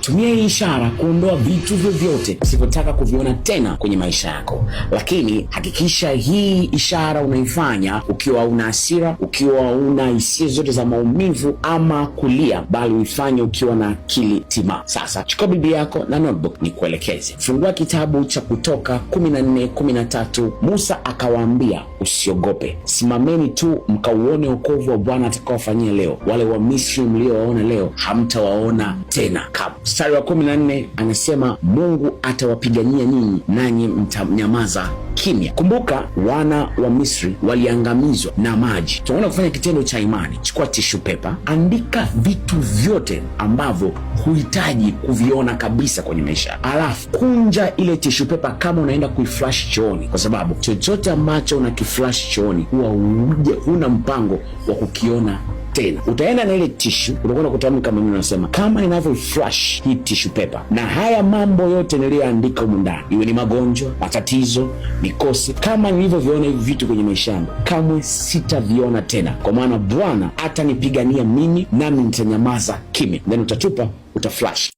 Tumia hii ishara kuondoa vitu vyovyote usivyotaka kuviona tena kwenye maisha yako, lakini hakikisha hii ishara unaifanya ukiwa una hasira, ukiwa una hisia zote za maumivu ama kulia, bali uifanye ukiwa na akili timamu. Sasa chukua Biblia yako na notebook nikuelekeze. Fungua kitabu cha Kutoka 14:13. Musa akawaambia, usiogope, simameni tu mkauone wokovu wa Bwana atakaowafanyia leo. Wale wa Misri mliowaona leo hamtawaona tena kamwe. Mstari wa 14 anasema Mungu atawapigania nyinyi, nanyi mtanyamaza kimya. Kumbuka wana wa Misri waliangamizwa na maji. Tunaona kufanya kitendo cha imani. Chukua tissue paper, andika vitu vyote ambavyo huhitaji kuviona kabisa kwenye maisha. Alafu kunja ile tissue paper kama unaenda kuiflash chooni, kwa sababu chochote ambacho unakiflash chooni huwa huna mpango wa kukiona tena. Utaenda na ile tissue, utakwenda kutamka maneno unasema, kama ninavyo flash hii tissue paper na haya mambo yote niliyoandika humu ndani, iwe ni magonjwa, matatizo, mikosi, kama nilivyoviona hivi vitu kwenye maisha yangu, kamwe sitaviona tena, kwa maana Bwana atanipigania mimi, nami nitanyamaza kimya. Then utatupa, utaflash.